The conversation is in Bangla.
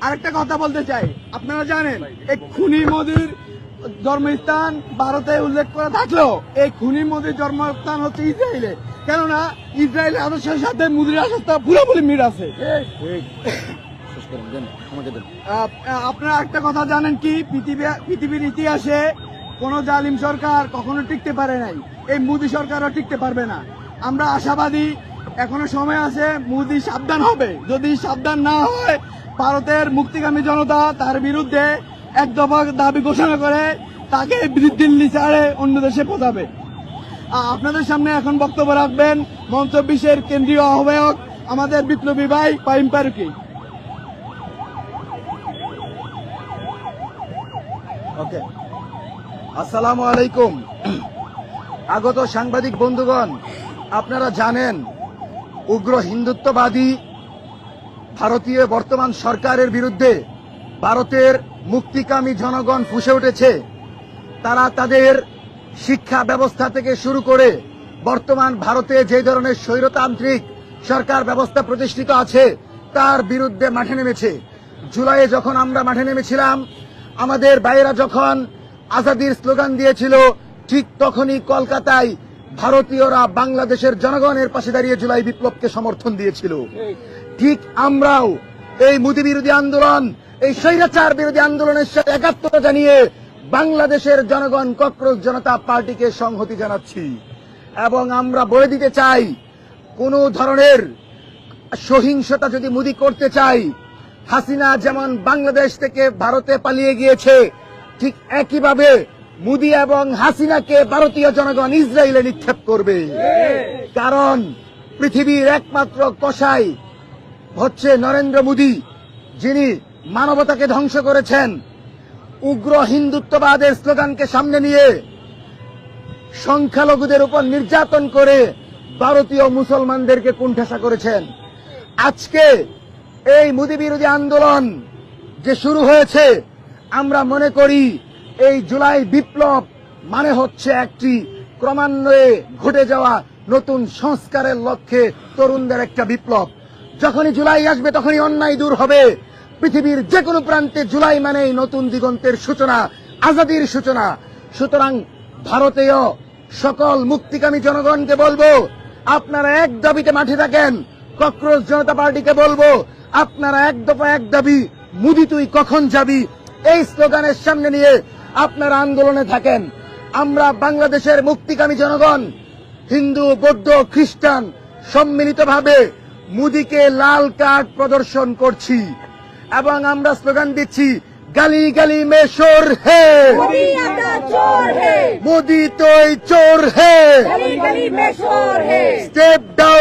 আরেকটা কথা বলতে চাই, আপনারা জানেন এই খুনি মোদির জন্মস্থান ভারতে উল্লেখ করা থাকলেও এই খুনি মোদির জন্মস্থান হচ্ছে ইসরায়েলে। কেননা ইসরায়েলের আদর্শের সাথে মোদির আদর্শটা পুরোপুরি মিল আছে। আপনারা একটা কথা জানেন কি, পৃথিবীর ইতিহাসে কোন জালিম সরকার কখনো টিকতে পারে নাই, এই মোদি সরকারও টিকতে পারবে না। আমরা আশাবাদী, এখনো সময় আছে, মোদি সাবধান হবে। যদি সাবধান না হয়, ভারতের মুক্তিকামী জনতা তার বিরুদ্ধে এক দফা দাবি ঘোষণা করে তাকে দিল্লি ছাড়ে অন্য দেশে পৌঁছাবে। আপনাদের সামনে এখন বক্তব্য রাখবেন মঞ্চ 20-এর কেন্দ্রীয় আহ্বায়ক আমাদের বিপ্লবী ভাই ফাহিম ফারুকী। ওকে, আসসালামু আলাইকুম। আগত সাংবাদিক বন্ধুগণ, আপনারা জানেন উগ্র হিন্দুত্ববাদী ভারতীয় বর্তমান সরকারের বিরুদ্ধে ভারতের মুক্তিকামী জনগণ ফুঁসে উঠেছে। তারা তাদের শিক্ষা ব্যবস্থা থেকে শুরু করে বর্তমান ভারতে যে ধরনের স্বৈরতান্ত্রিক সরকার ব্যবস্থা প্রতিষ্ঠিত আছে তার বিরুদ্ধে মাঠে নেমেছে। জুলাইয়ে যখন আমরা মাঠে নেমেছিলাম, আমাদের ভাইয়েরা যখন আজাদির স্লোগান দিয়েছিল, ঠিক তখনই কলকাতায় ভারতীয়রা বাংলাদেশের জনগণের পাশে দাঁড়িয়ে জুলাই বিপ্লবকে সমর্থন দিয়েছিল। ঠিক আমরাও এই মোদি বিরোধী আন্দোলন, এই স্বৈরাচার বিরোধী আন্দোলনের সাথে একাত্মতা জানিয়ে বাংলাদেশের জনগণ ককরোচ জনতা পার্টিকে সংহতি জানাচ্ছি। এবং আমরা বলে দিতে চাই, কোন ধরনের সহিংসতা যদি মোদি করতে চাই, হাসিনা যেমন বাংলাদেশ থেকে ভারতে পালিয়ে গিয়েছে, ঠিক একইভাবে মোদি এবং হাসিনাকে ভারতীয় জনগণ ইসরায়েলে নিক্ষেপ করবে। কারণ পৃথিবীর একমাত্র কসাই হচ্ছে নরেন্দ্র মোদি, যিনি মানবতাকে ধ্বংস করেছেন। উগ্র হিন্দুত্ববাদের স্লোগানকে সামনে নিয়ে সংখ্যালঘুদের উপর নির্যাতন করে ভারতীয় মুসলমানদেরকে কুণ্ঠাসা করেছেন। আজকে এই মোদি বিরোধী আন্দোলন যে শুরু হয়েছে, আমরা মনে করি এই জুলাই বিপ্লব মানে হচ্ছে একটি ক্রমান্বয়ে ঘটে যাওয়া নতুন সংস্কারের লক্ষ্যে তরুণদের একটা বিপ্লব। যখনই জুলাই আসবে তখনই অন্যায় দূর হবে। পৃথিবীর যে কোনো প্রান্তে জুলাই মানেই নতুন দিগন্তের সূচনা, আজাদির সূচনা। সুতরাং ভারতীয় সকল মুক্তিকামী জনগণকে বলবো, আপনারা এক দাবিতে মাঠে থাকেন। ককরোচ জনতা পার্টিকে বলবো, আপনারা এক দফা এক দাবি, মোদি তুই কখন যাবি, এই স্লোগানের সামনে নিয়ে আপনারা আন্দোলনে থাকেন। আমরা বাংলাদেশের মুক্তিকামী জনগণ, হিন্দু, বৌদ্ধ, খ্রিস্টান সম্মিলিতভাবে মোদিকে লাল কার্ড প্রদর্শন করছি এবং আমরা স্লোগান দিচ্ছি, গালি গালি মে শোর হে, মোদি তুই চোর হে, স্টেপ ডাউন